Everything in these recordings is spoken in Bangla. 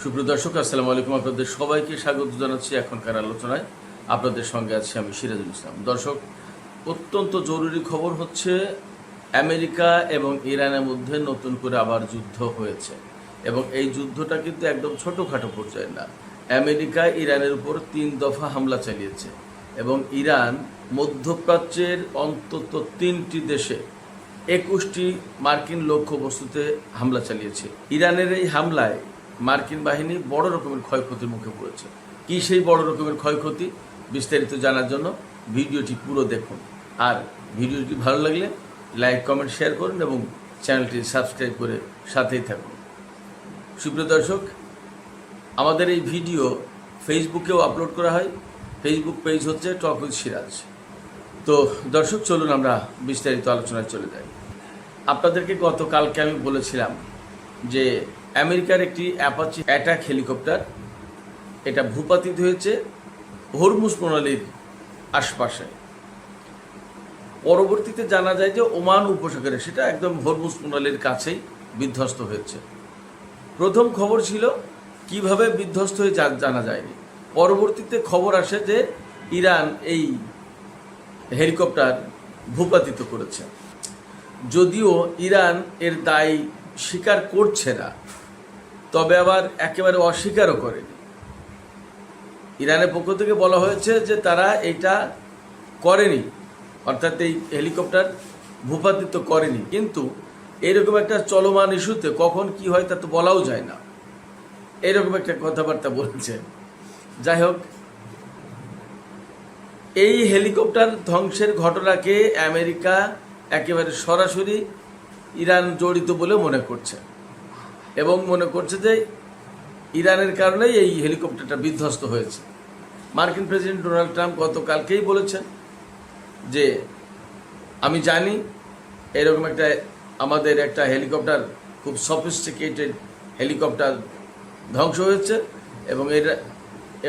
সুপ্রিয় দর্শক, আসসালামু আলাইকুম। আপনাদের সবাইকে স্বাগত জানাচ্ছি এখনকার আলোচনায়। আপনাদের সঙ্গে আছি আমি সিরাজুল ইসলাম। দর্শক, অত্যন্ত জরুরি খবর হচ্ছে আমেরিকা এবং ইরানের মধ্যে নতুন করে আবার যুদ্ধ হয়েছে এবং এই যুদ্ধটা কিন্তু একদম ছোটোখাটো পর্যায়ে না। আমেরিকা ইরানের উপর 3 দফা হামলা চালিয়েছে এবং ইরান মধ্যপ্রাচ্যের অন্তত 3টি দেশে 21টি মার্কিন লক্ষ্যবস্তুতে হামলা চালিয়েছে। ইরানের এই হামলায় মার্কিন বাহিনী বড় রকমের ক্ষয়ক্ষতির মুখে পড়েছে। কি সেই বড় রকমের ক্ষয়ক্ষতি, বিস্তারিত জানার জন্য ভিডিওটি পুরো দেখুন। আর ভিডিওটি ভালো লাগলে লাইক, কমেন্ট, শেয়ার করুন এবং চ্যানেলটি সাবস্ক্রাইব করে সাথেই থাকুন। সুপ্রিয় দর্শক, আমাদের এই ভিডিও ফেসবুকেও আপলোড করা হয়। ফেসবুক পেজ হচ্ছে টক উইথ সিরাজ। তো দর্শক, চলুন আমরা বিস্তারিত আলোচনায় চলে যাই। আপনাদেরকে গতকালকে আমি বলেছিলাম যে আমেরিকার একটি অ্যাপাচি অ্যাটাক হেলিকপ্টার এটা ভূপাতিত হয়েছে হরমুজ প্রণালীর আশপাশে। পরবর্তীতে জানা যায় যে ওমান উপসাগরে, সেটা একদম হরমুজ প্রণালীর কাছেই বিধ্বস্ত হয়েছে। প্রথম খবর ছিল কিভাবে বিধ্বস্ত হয়ে জানা যায়নি। পরবর্তীতে খবর আসে যে ইরান এই হেলিকপ্টার ভূপাতিত করেছে। যদিও ইরান এর দায় স্বীকার করছে না, তবে আবার একেবারে অস্বীকারও করেনি। ইরানের পক্ষ থেকে বলা হয়েছে যে তারা এটা করেনি, অর্থাৎ এই হেলিকপ্টার ভূপাতিত করেনি। কিন্তু এরকম একটা চলমান ইস্যুতে কখন কি হয় তা তো বলাও যায় না, এরকম একটা কথাবার্তা বলছে। যাই হোক, এই হেলিকপ্টার ধ্বংসের ঘটনাকে আমেরিকা একেবারে সরাসরি ইরান জড়িত বলে মনে করছে এবং মনে করছে যে ইরানের কারণেই এই হেলিকপ্টারটা বিধ্বস্ত হয়েছে। মার্কিন প্রেসিডেন্ট ডোনাল্ড ট্রাম্প গতকালকেই বলেছেন যে আমি জানি এরকম আমাদের একটা হেলিকপ্টার, খুব সফিস্টিকেটেড হেলিকপ্টার ধ্বংস হয়েছে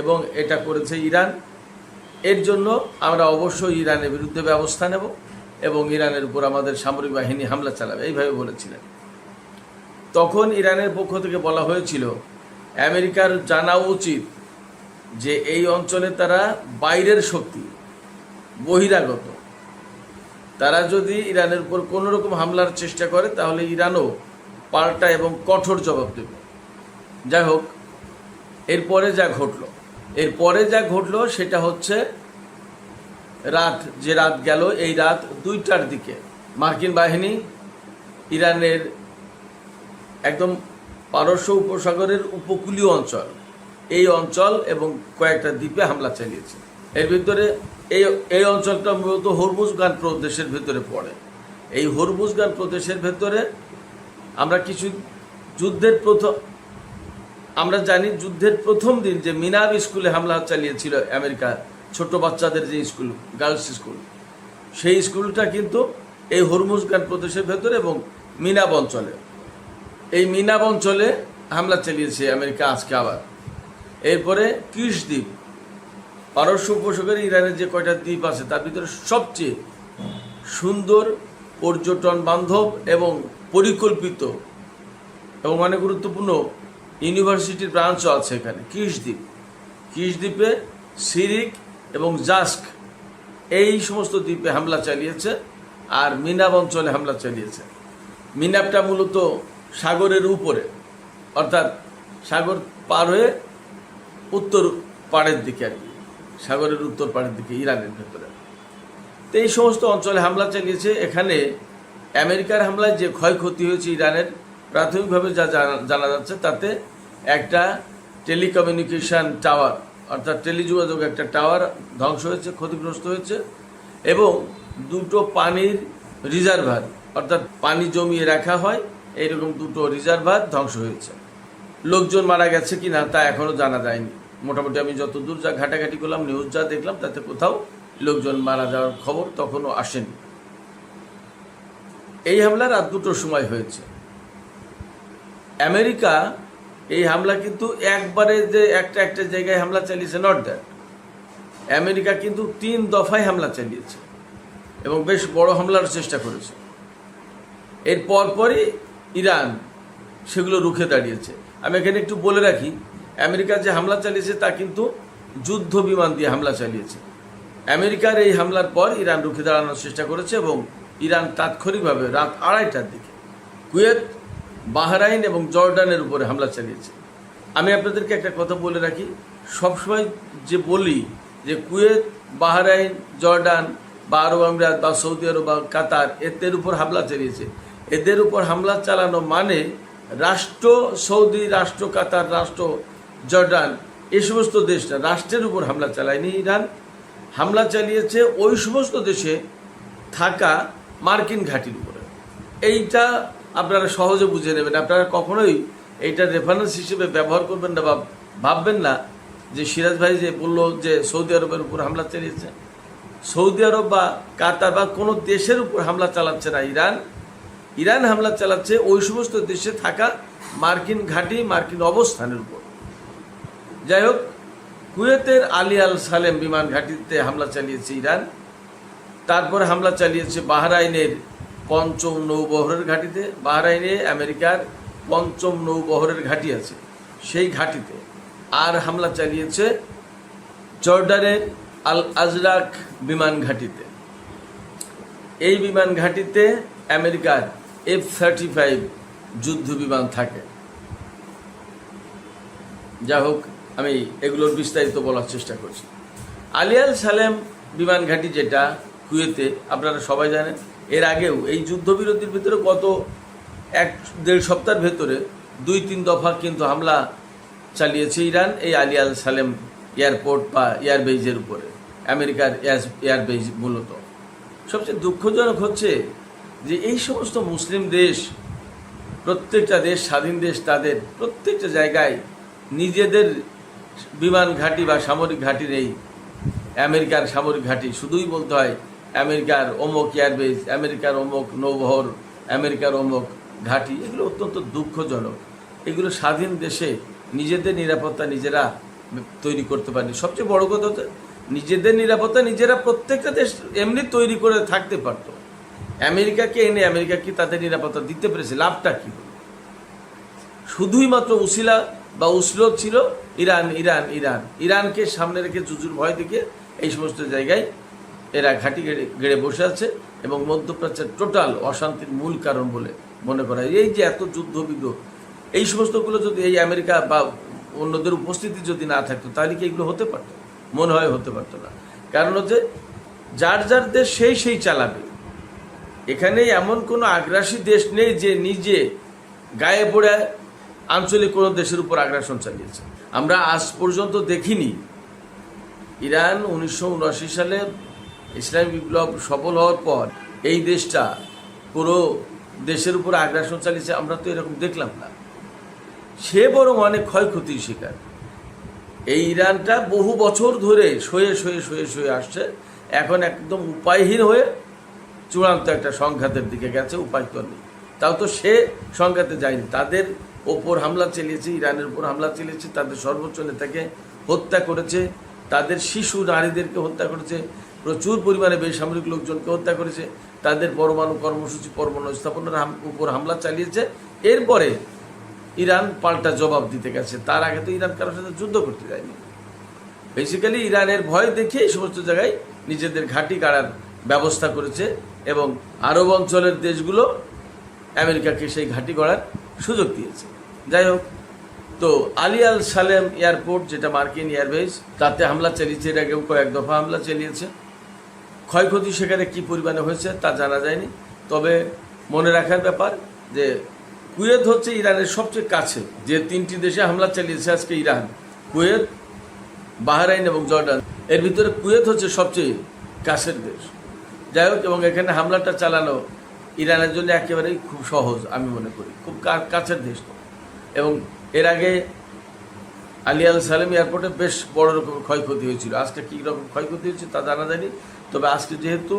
এবং এটা করেছে ইরান। এর জন্য আমরা অবশ্যই ইরানের বিরুদ্ধে ব্যবস্থা নেব এবং ইরানের উপর আমাদের সামরিক বাহিনী হামলা চালাবে, এইভাবে বলেছিলেন। তখন ইরানের পক্ষ থেকে বলা হয়েছিল আমেরিকার জানা উচিত যে এই অঞ্চলে তারা বাইরের শক্তি, বহিরাগত। তারা যদি ইরানের উপর কোনো রকম হামলার চেষ্টা করে তাহলে ইরানও পাল্টা এবং কঠোর জবাব দেবে। যাই হোক, এরপরে যা ঘটলো সেটা হচ্ছে যে রাত গেল, এই রাত 2টার দিকে মার্কিন বাহিনী ইরানের একদম পারস্য উপসাগরের উপকূলীয় অঞ্চল, এই অঞ্চল এবং কয়েকটা দ্বীপে হামলা চালিয়েছে। এর ভিতরে এই অঞ্চলটা মূলত হরমুজগান প্রদেশের ভিতরে পড়ে। এই হরমুজগান প্রদেশের ভেতরে আমরা জানি যুদ্ধের প্রথম দিন যে মিনাব স্কুলে হামলা চালিয়েছিল আমেরিকা, ছোট বাচ্চাদের যে স্কুল, গার্লস স্কুল, সেই স্কুলটা কিন্তু এই হরমুজগান প্রদেশের ভেতরে এবং মিনাব অঞ্চলে, এই মিনাব অঞ্চলে হামলা চালিয়েছে আমেরিকা আজকে আবার। এরপরে কিশ দ্বীপ, পারস্য উপসাগরে ইরানের যে কয়টা দ্বীপ আছে তার ভিতরে সবচেয়ে সুন্দর, পর্যটন বান্ধব এবং পরিকল্পিত এবং অনেক গুরুত্বপূর্ণ ইউনিভার্সিটির ব্রাঞ্চও আছে এখানে, কিশ দ্বীপে সিরিক এবং জাস্ক, এই সমস্ত দ্বীপে হামলা চালিয়েছে আর মিনাব অঞ্চলে হামলা চালিয়েছে। মিনাবটা মূলত সাগরের উপরে, অর্থাৎ সাগর পার হয়ে উত্তর পাড়ের দিকে, আর কি সাগরের উত্তর পাড়ের দিকে ইরানের ভেতরে। তো এই সমস্ত অঞ্চলে হামলা চালিয়েছে। এখানে আমেরিকার হামলায় যে ক্ষয়ক্ষতি হয়েছে ইরানের, প্রাথমিকভাবে যা জানা যাচ্ছে তাতে একটা টেলিকমিউনিকেশন টাওয়ার, অর্থাৎ টেলিযোগাযোগ একটা টাওয়ার ধ্বংস হয়েছে, ক্ষতিগ্রস্ত হয়েছে এবং 2টো পানির রিজার্ভার, অর্থাৎ পানি জমিয়ে রাখা হয় এইরকম 2টো রিজার্ভার ধ্বংস হয়েছে। লোকজন মারা গেছে কি না তা এখনও জানা যায়নি। মোটামুটি আমি যতদূর যা ঘাটাঘাটি করলাম, নিউজ যা দেখলাম, তাতে কোথাও লোকজন মারা যাওয়ার খবর তখনও আসেনি। এই হামলা রাত 2টোর সময় হয়েছে। আমেরিকা এই হামলা কিন্তু একবারে যে একটা জায়গায় হামলা চালিয়েছে, নট দ্যাট। আমেরিকা কিন্তু 3 দফায় হামলা চালিয়েছে এবং বেশ বড় হামলার চেষ্টা করেছে। এর পরপরই ইরান সেগুলো রুখে দাঁড়িয়েছে। আমি এখানে একটু বলে রাখি, আমেরিকা যে হামলা চালিয়েছে তা কিন্তু যুদ্ধ বিমান দিয়ে হামলা চালিয়েছে। আমেরিকার এই হামলার পর ইরান রুখে দাঁড়ানোর চেষ্টা করেছে এবং ইরান তাৎক্ষণিকভাবে রাত 2:30টার দিকে কুয়েত, বাহরাইন এবং জর্ডানের উপরে হামলা চালিয়েছে। আমি আপনাদেরকে একটা কথা বলে রাখি, সবসময় যে বলি যে কুয়েত, বাহরাইন, জর্ডান বা আরব আমিরাত বা সৌদি আরব বা কাতার এদের উপর হামলা চালিয়েছে, এদের উপর হামলা চালানো মানে রাষ্ট্র সৌদি, রাষ্ট্র কাতার, রাষ্ট্র জর্ডান, এই সমস্ত দেশটা রাষ্ট্রের উপর হামলা চালায়নি ইরান। হামলা চালিয়েছে ওই সমস্ত দেশে থাকা মার্কিন ঘাঁটির উপরে। এইটা আপনারা সহজে বুঝে নেবেন। আপনারা কখনোই এইটা রেফারেন্স হিসেবে ব্যবহার করবেন না বা ভাববেন না যে সিরাজ ভাই যে বলল যে সৌদি আরবের উপর হামলা চালিয়েছে। সৌদি আরব বা কাতার বা কোনো দেশের উপর হামলা চালাচ্ছে না ইরান। ইরান হামলা চালাচ্ছে ওই সমস্ত দেশে থাকা মার্কিন ঘাঁটি, মার্কিন অবস্থানের উপর। যাই হোক, কুয়েতের আলী আল সালেম বিমান ঘাঁটিতে হামলা চালিয়েছে ইরান। তারপরে হামলা চালিয়েছে বাহরাইনের ৫ম নৌবহরের ঘাঁটিতে। বাহরাইনে আমেরিকার ৫ম নৌবহরের ঘাঁটি আছে, সেই ঘাঁটিতে। আর হামলা চালিয়েছে জর্ডানের আল আজরাক বিমান ঘাঁটিতে। এই বিমান ঘাঁটিতে আমেরিকার F-35 যুদ্ধ বিমান থাকে। যা হোক, আমি এগুলোর বিস্তারিত বলার চেষ্টা করছি। আলী আল সালেম বিমান ঘাঁটি যেটা কুয়েতে, আপনারা সবাই জানেন, এর আগেও এই যুদ্ধবিরতির ভিতরে গত 1-1.5 সপ্তাহের ভেতরে 2-3 দফা কিন্তু হামলা চালিয়েছে ইরান এই আলী আল সালেম এয়ারপোর্ট বা এয়ারবেজের উপরে, আমেরিকার এয়ারবেজ। মূলত সবচেয়ে দুঃখজনক হচ্ছে যে এই সমস্ত মুসলিম দেশ, প্রত্যেকটা দেশ, স্বাধীন দেশ, তাদের প্রত্যেকটা জায়গায় নিজেদের বিমান ঘাঁটি বা সামরিক ঘাঁটি নেই। আমেরিকার সামরিক ঘাঁটি শুধুই বলতে হয় আমেরিকার অমুক এয়ারবেজ, আমেরিকার অমুক নৌবহর, আমেরিকার অমুক ঘাঁটি। এগুলো অত্যন্ত দুঃখজনক। এগুলো স্বাধীন দেশে নিজেদের নিরাপত্তা নিজেরা তৈরি করতে পারেনি। সবচেয়ে বড় কথা হচ্ছে নিজেদের নিরাপত্তা নিজেরা প্রত্যেকটা দেশ এমনি তৈরি করে থাকতে পারতো। আমেরিকাকে এনে আমেরিকা কি তাদের নিরাপত্তা দিতে পেরেছে? লাভটা কি? শুধুই মাত্র উসিলা বা উসলত ছিল ইরান। ইরানকে সামনে রেখে, জুজুর ভয় দেখে এই সমস্ত জায়গায় এরা ঘাঁটি গেড়ে বসে আছে এবং মধ্যপ্রাচ্যের টোটাল অশান্তির মূল কারণ বলে মনে করা হয়। এই যে এত যুদ্ধ বিগ্রহ, এই সমস্তগুলো যদি এই আমেরিকা বা অন্যদের উপস্থিতি যদি না থাকতো তাহলে কি এগুলো হতে পারতো? মনে হয় হতে পারতো না। কারণ হচ্ছে যার যার দেশ সেই চালাবে। এখানে এমন কোনো আগ্রাসী দেশ নেই যে নিজে গায়ে পড়ে আঞ্চলিক কোনো দেশের উপর আগ্রাসন চালিয়েছে। আমরা আজ পর্যন্ত দেখিনি ইরান 1979 সালে ইসলামী বিপ্লব সফল হওয়ার পর এই দেশটা পুরো দেশের উপর আগ্রাসন চালিয়েছে, আমরা তো এরকম দেখলাম না। সে বরং অনেক ক্ষয়ক্ষতির শিকার। এই ইরানটা বহু বছর ধরে সয়ে আসছে, এখন একদম উপায়হীন হয়ে চূড়ান্ত একটা সংঘাতের দিকে গেছে। উপায় তো নেই, তাও তো সে সংঘাতে যায়নি। তাদের ওপর হামলা চালিয়েছে, ইরানের উপর হামলা চালিয়েছে, তাদের সর্বোচ্চ নেতাকে হত্যা করেছে, তাদের শিশু নারীদেরকে হত্যা করেছে, প্রচুর পরিমাণে বেসামরিক লোকজনকে হত্যা করেছে, তাদের পরমাণু কর্মসূচি, পরমাণু স্থাপনার উপর হামলা চালিয়েছে। এরপরে ইরান পাল্টা জবাব দিতে গেছে। তার আগে তো ইরান কারোর সাথে যুদ্ধ করতে যায়নি। বেসিক্যালি ইরানের ভয় দেখে এই সমস্ত জায়গায় নিজেদের ঘাঁটি গাড়ার ব্যবস্থা করেছে এবং আরব অঞ্চলের দেশগুলো আমেরিকাকে সেই ঘাঁটি গড়ার সুযোগ দিয়েছে। যাই হোক, তো আলী আল সালেম এয়ারপোর্ট যেটা মার্কিন এয়ারবেজ, তাতে হামলা চালিয়েছে। এর আগেও কয়েক দফা হামলা চালিয়েছে। ক্ষয়ক্ষতি সেখানে কী পরিমাণে হয়েছে তা জানা যায়নি। তবে মনে রাখার ব্যাপার যে কুয়েত হচ্ছে ইরানের সবচেয়ে কাছে। যে 3টি দেশে হামলা চালিয়েছে আজকে ইরান, কুয়েত, বাহরাইন এবং জর্ডান, এর ভিতরে কুয়েত হচ্ছে সবচেয়ে কাছের দেশ। যাই হোক, এবং এখানে হামলাটা চালানো ইরানের জন্য একেবারেই খুব সহজ আমি মনে করি, খুব কাছের দেশ। এবং এর আগে আলী আল সালেম এয়ারপোর্টে বেশ বড় রকম ক্ষয়ক্ষতি হয়েছিল। আজকে কী রকম ক্ষয়ক্ষতি হয়েছে তা জানা যায়নি। তবে আজকে যেহেতু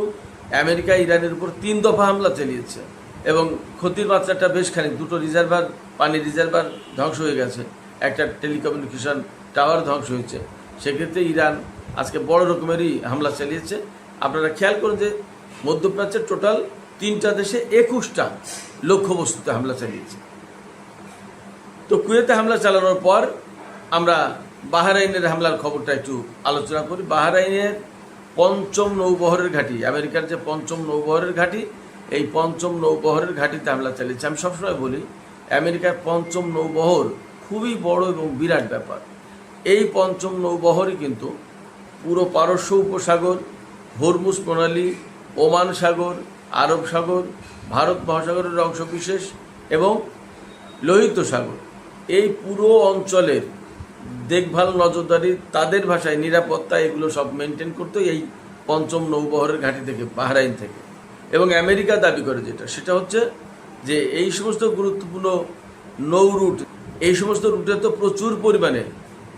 আমেরিকা ইরানের উপর 3 দফা হামলা চালিয়েছে এবং ক্ষতির মাত্রাটা বেশ খানিক, 2টো রিজার্ভার, পানি রিজার্ভার ধ্বংস হয়ে গেছে, একটা টেলিকমিউনিকেশন টাওয়ার ধ্বংস হয়েছে, সেক্ষেত্রে ইরান আজকে বড় রকমেরই হামলা চালিয়েছে। আপনারা খেয়াল করুন যে মধ্যপ্রাচ্যের টোটাল 3টা দেশে 21টা লক্ষ্যবস্তুতে হামলা চালিয়েছে। তো কুয়েতে হামলা চালানোর পর আমরা বাহরাইনের হামলার খবরটা একটু আলোচনা করি। বাহরাইনের পঞ্চম নৌবহরের ঘাঁটি, আমেরিকার যে পঞ্চম নৌবহরের ঘাঁটি, এই পঞ্চম নৌবহরের ঘাঁটিতে হামলা চালিয়েছে। আমি সবসময় বলি আমেরিকার পঞ্চম নৌবহর খুবই বড় এবং বিরাট ব্যাপার। এই পঞ্চম নৌবহরই কিন্তু পুরো পারস্য উপসাগর, হরমুজ প্রণালী, ওমান সাগর, আরব সাগর, ভারত মহাসাগরের অংশবিশেষ এবং লোহিত সাগর, এই পুরো অঞ্চলের দেখভাল, নজরদারি, তাদের ভাষায় নিরাপত্তা, এগুলো সব মেনটেন করতো এই পঞ্চম নৌবহরের ঘাঁটি থেকে, বাহরাইন থেকে। এবং আমেরিকা দাবি করে সেটা হচ্ছে যে এই সমস্ত গুরুত্বপূর্ণ নৌ রুট, এই সমস্ত রুটে তো প্রচুর পরিমাণে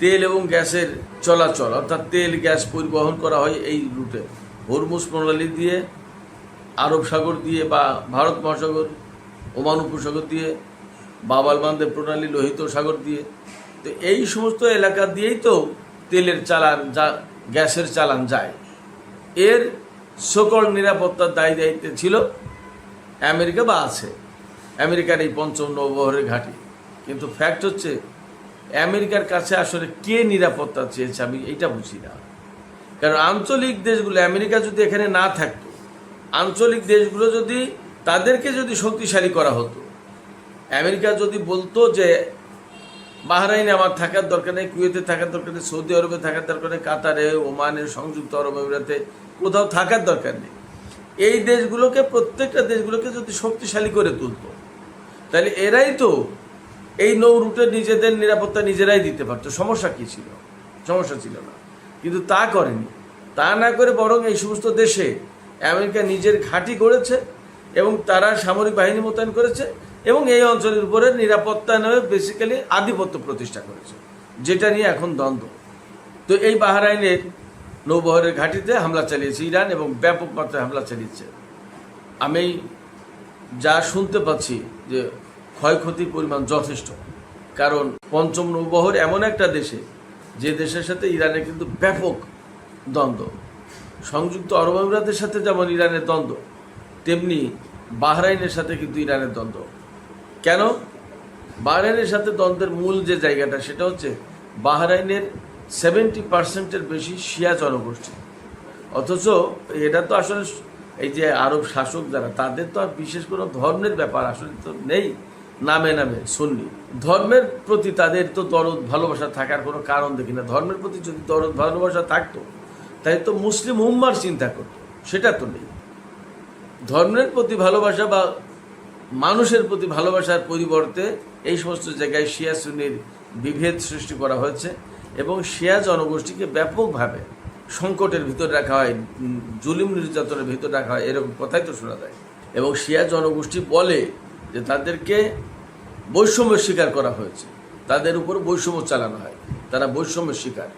তেল এবং গ্যাসের চলাচল, অর্থাৎ তেল গ্যাস পরিবহন করা হয় এই রুটে, হরমুজ প্রণালী দিয়ে, আরব সাগর দিয়ে বা ভারত মহাসাগর, ওমান উপসাগর দিয়ে, বাব আল মানদেব প্রণালী, লোহিত সাগর দিয়ে। তো এই সমস্ত এলাকা দিয়েই তো তেলের চালান, গ্যাসের চালান যায়। এর সকল নিরাপত্তার দায়িত্বে ছিল আমেরিকা বা আছে আমেরিকার এই পঞ্চম নৌবহরের ঘাঁটি। কিন্তু ফ্যাক্ট হচ্ছে আমেরিকার কাছে আসলে কে নিরাপত্তা চেয়েছে আমি এইটা বুঝি না। কারণ আঞ্চলিক দেশগুলো, আমেরিকা যদি এখানে না থাকতো, আঞ্চলিক দেশগুলো যদি তাদেরকে যদি শক্তিশালী করা হতো, আমেরিকা যদি বলতো যে বাহরাইনে আমার থাকার দরকার নেই, কুয়েতে থাকার দরকার নেই, সৌদি আরবে থাকার দরকার নেই, কাতারে, ওমানে, সংযুক্ত আরব আমিরাতে কোথাও থাকার দরকার নেই, এই দেশগুলোকে, প্রত্যেকটা দেশগুলোকে যদি শক্তিশালী করে তুলতো, তাহলে এরাই তো এই নৌ রুটে নিজেদের নিরাপত্তা নিজেরাই দিতে পারতো। সমস্যা কী ছিল? সমস্যা ছিল না। কিন্তু তা করেনি। তা না করে বরং এই সমস্ত দেশে আমেরিকা নিজের ঘাঁটি গড়েছে এবং তারা সামরিক বাহিনী মোতায়েন করেছে এবং এই অঞ্চলের উপরে নিরাপত্তা নয়, বেসিক্যালি আধিপত্য প্রতিষ্ঠা করেছে, যেটা নিয়ে এখন দ্বন্দ্ব। তো এই বাহরাইনের নৌবহরের ঘাঁটিতে হামলা চালিয়েছে ইরান এবং ব্যাপক মাত্রায় হামলা চালিয়েছে। আমি যা শুনতে পাচ্ছি যে ক্ষয়ক্ষতির পরিমাণ যথেষ্ট। কারণ পঞ্চম নৌবহর এমন একটা দেশে, যে দেশের সাথে ইরানের কিন্তু ব্যাপক দ্বন্দ্ব। সংযুক্ত আরব আমিরাতের সাথে যেমন ইরানের দ্বন্দ্ব, তেমনি বাহরাইনের সাথে কিন্তু ইরানের দ্বন্দ্ব। কেন? বাহরাইনের সাথে দ্বন্দ্বের মূল যে জায়গাটা, সেটা হচ্ছে বাহরাইনের 70% বেশি শিয়া জনগোষ্ঠী। অথচ এটা তো আসলে এই যে আরব শাসক যারা, তাদের তো আর বিশেষ কোনো ধর্মের ব্যাপার আসলে তো নেই। নামে নামে সুন্নি, ধর্মের প্রতি তাদের তো দরদ ভালোবাসা থাকার কোনো কারণ দেখি না। ধর্মের প্রতি যদি দরদ ভালোবাসা থাকতো, তাই তো মুসলিম উম্মার চিন্তা করতো, সেটা তো নেই। ধর্মের প্রতি ভালোবাসা বা মানুষের প্রতি ভালোবাসার পরিবর্তে এই সমস্ত জায়গায় শিয়া সুন্নির বিভেদ সৃষ্টি করা হয়েছে এবং শিয়া জনগোষ্ঠীকে ব্যাপকভাবে সংকটের ভিতর রাখা হয়, জুলুম নির্যাতনের ভিতর রাখা হয়, এরকম কথাই তো শোনা যায়। এবং শিয়া জনগোষ্ঠী বলে যে তাদেরকে বৈষম্যের শিকার করা হয়েছে, তাদের উপর বৈষম্য চালানো হয়, তারা বৈষম্যের শিকার।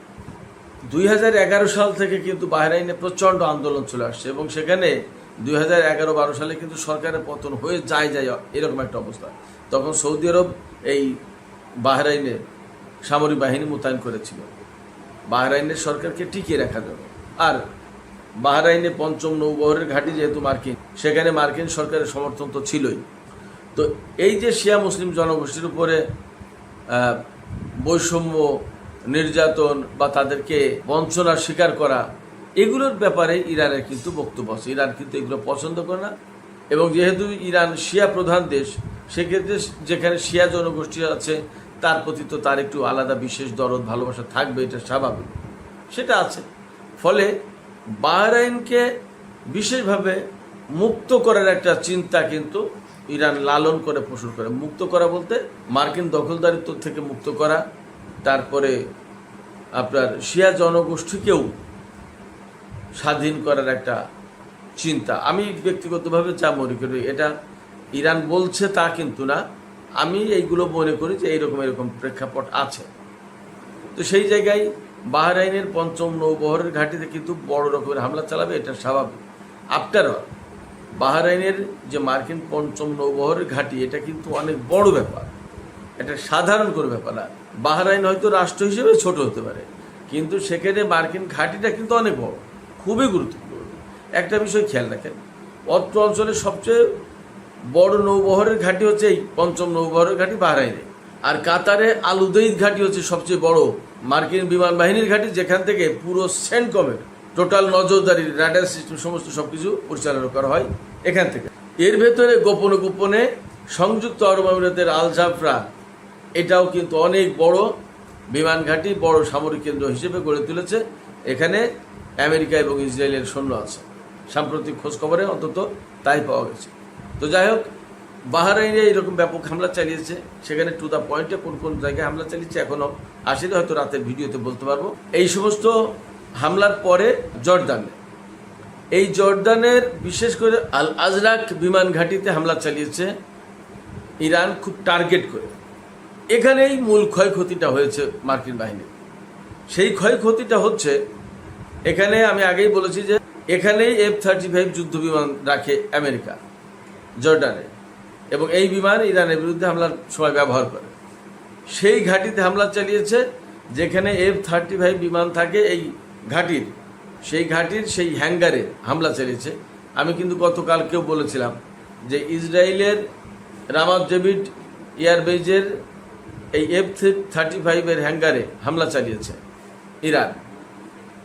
2011 সাল থেকে কিন্তু বাহরাইনে প্রচণ্ড আন্দোলন চলে আসছে এবং সেখানে 2011-12 সালে কিন্তু সরকারের পতন হয়ে যায় এরকম একটা অবস্থা। তখন সৌদি আরব এই বাহরাইনে সামরিক বাহিনী মোতায়েন করেছিল বাহরাইনের সরকারকে টিকিয়ে রাখার জন্য। আর বাহরাইনে পঞ্চম নৌবহরের ঘাঁটি যেহেতু মার্কিন, সেখানে মার্কিন সরকারের সমর্থন তো ছিলই। তো এই যে শিয়া মুসলিম জনগোষ্ঠীর উপরে বৈষম্য, নির্যাতন বা তাদেরকে বঞ্চনার শিকার করা, এগুলোর ব্যাপারে ইরানের কিন্তু বক্তব্য আছে। ইরান কিন্তু এগুলো পছন্দ করে না এবং যেহেতু ইরান শিয়া প্রধান দেশ, সেক্ষেত্রে যেখানে শিয়া জনগোষ্ঠী আছে তার প্রতি তো তার একটু আলাদা বিশেষ দরদ ভালোবাসা থাকবে, এটা স্বাভাবিক, সেটা আছে। ফলে বাহরাইনকে বিশেষভাবে মুক্ত করার একটা চিন্তা কিন্তু ইরান লালন করে পোষণ করে। মুক্ত করা বলতে মার্কিন দখলদারিত্ব থেকে মুক্ত করা, তারপরে আপনার শিয়া জনগোষ্ঠীকেও স্বাধীন করার একটা চিন্তা। আমি ব্যক্তিগতভাবে যা মনে করি, এটা ইরান বলছে তা কিন্তু না, আমি এইগুলো মনে করি যে এরকম প্রেক্ষাপট আছে। তো সেই জায়গায় বাহরাইনের পঞ্চম নৌবহরের ঘাঁটিতে কিন্তু বড় রকমের হামলা চালাবে, এটা স্বাভাবিক। আফটার অল বাহরাইনের যে মার্কিন পঞ্চম নৌবহরের ঘাঁটি, এটা কিন্তু অনেক বড় ব্যাপার, এটা সাধারণ কোনো ব্যাপার না। বাহরাইন হয়তো রাষ্ট্র হিসেবে ছোট হতে পারে, কিন্তু সেখানে মার্কিন ঘাঁটিটা কিন্তু অনেক বড়, খুবই গুরুত্বপূর্ণ। একটা বিষয় খেয়াল রাখেন, অত্র অঞ্চলের সবচেয়ে বড় নৌবহরের ঘাঁটি হচ্ছে এই পঞ্চম নৌবহরের ঘাঁটি বাহরাইনে। আর কাতারে আল উদেইদ ঘাঁটি হচ্ছে সবচেয়ে বড় মার্কিন বিমান বাহিনীর ঘাঁটি, যেখান থেকে পুরো সেন্টকমের টোটাল নজরদারি, রাডার সিস্টেম সমস্ত সবকিছু পরিচালনা করা হয় এখান থেকে। এর ভেতরে গোপনে গোপনে সংযুক্ত আরব আমিরাতের আল জাফরা, এটাও কিন্তু অনেক বড় বিমান ঘাঁটি, বড় সামরিক কেন্দ্র হিসেবে গড়ে তুলেছে। এখানে আমেরিকা এবং ইসরায়েলের সৈন্য আছে, সাম্প্রতিক খোঁজখবরে অন্তত তাই পাওয়া গেছে। তো যাই হোক, বাহরাইনে এইরকম ব্যাপক হামলা চালিয়েছে। সেখানে টু দ্য পয়েন্টে কোন কোন জায়গায় হামলা চালিয়েছে এখনও আসলে হয়তো রাতের ভিডিওতে বলতে পারবো। এই সমস্ত হামলার পরে জর্দানে, এই জর্দানের বিশেষ করে আল আজরাক বিমান ঘাঁটিতে হামলা চালিয়েছে ইরান খুব টার্গেট করে। এখানেই মূল ক্ষয়ক্ষতিটা হয়েছে মার্কিন বাহিনীর। সেই ক্ষয়ক্ষতিটা হচ্ছে, এখানে আমি আগেই বলেছি যে এখানেই F-35 যুদ্ধ বিমান রাখে আমেরিকা জর্ডানে, এবং এই বিমান ইরানের বিরুদ্ধে হামলার সময় ব্যবহার করে। সেই ঘাঁটিতে হামলা চালিয়েছে, যেখানে F-35 বিমান থাকে এই ঘাঁটির, সেই ঘাঁটির সেই হ্যাঙ্গারে হামলা চালিয়েছে। আমি কিন্তু গতকালকেও বলেছিলাম যে ইসরায়েলের রামাত ডেভিড এয়ারবেজের এই F-35 এর হ্যাঙ্গারে হামলা চালিয়েছে ইরান।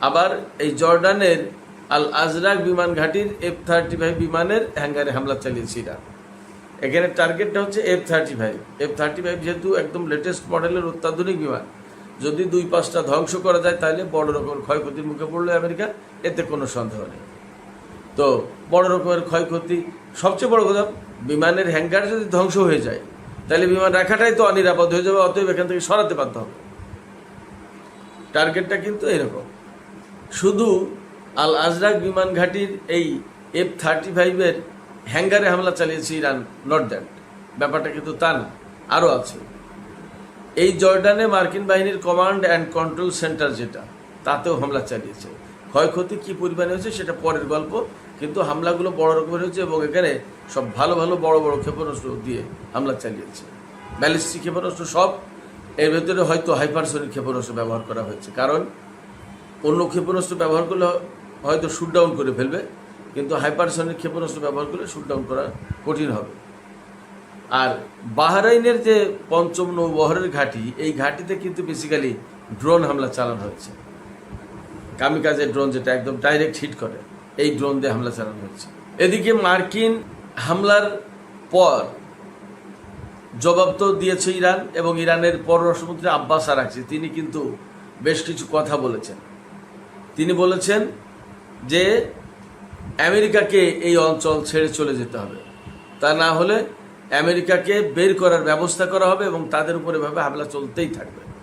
আবার এই জর্ডানের আল আজরাক বিমান ঘাঁটির F-35 বিমানের হ্যাঙ্গারে হামলা চালিয়েছে ইরান। এখানে টার্গেটটা হচ্ছে F-35 যেহেতু একদম লেটেস্ট মডেলের অত্যাধুনিক বিমান, যদি 2-5টা ধ্বংস করা যায় তাহলে বড় রকমের ক্ষয়ক্ষতির মুখে পড়লো আমেরিকা, এতে কোনো সন্দেহ নেই। তো বড় রকমের ক্ষয়ক্ষতি, সবচেয়ে বড় কথা, বিমানের হ্যাঙ্গার যদি ধ্বংস হয়ে যায় তাহলে বিমান রাখাটাই তো অনিরাপদ হয়ে যাবে, অতএব এখান থেকে সরাতে বাধ্য হবে। টার্গেটটা কিন্তু এরকম। শুধু আল আজরাক বিমান ঘাঁটির এই F-35 এর হ্যাঙ্গারে হামলা চালিয়েছে ইরান, নট দ্যাট, ব্যাপারটা কিন্তু তা না, আরও আছে। এই জর্ডানে মার্কিন বাহিনীর কমান্ড অ্যান্ড কন্ট্রোল সেন্টার যেটা, তাতেও হামলা চালিয়েছে। ক্ষয়ক্ষতি কী পরিমাণে হয়েছে সেটা পরের গল্প, কিন্তু হামলাগুলো বড় রকমের হয়েছে এবং এখানে সব ভালো ভালো বড় বড় ক্ষেপণাস্ত্র দিয়ে হামলা চালিয়েছে, ব্যালিস্টিক ক্ষেপণাস্ত্র সব। এর ভেতরে হয়তো হাইপারসনিক ক্ষেপণাস্ত্র ব্যবহার করা হয়েছে, কারণ অন্য ক্ষেপণাস্ত্র ব্যবহার করলে হয়তো শুট ডাউন করে ফেলবে, কিন্তু হাইপারসনিক ক্ষেপণাস্ত্র ব্যবহার করলে শুট ডাউন করা কঠিন হবে। আর বাহরাইনের যে পঞ্চম নৌবহরের ঘাঁটি, এই ঘাঁটিতে কিন্তু বেসিক্যালি ড্রোন হামলা চালানো হয়েছে। কামিকাজে ড্রোন, যেটা একদম ডাইরেক্ট হিট করে, এই ড্রোন দিয়ে হামলা চালানো হয়েছে। এদিকে মার্কিন হামলার পর জবাব তো দিয়েছে ইরান, এবং ইরানের পররাষ্ট্রমন্ত্রী আব্বাস আরাকচি, তিনি কিন্তু বেশ কিছু কথা বলেছেন। তিনি বলেছেন যে আমেরিকাকে এই অঞ্চল ছেড়ে চলে যেতে হবে, তা না হলে আমেরিকাকে বের করার ব্যবস্থা করা হবে এবং তাদের উপরে এভাবে হামলা চলতেই থাকবে।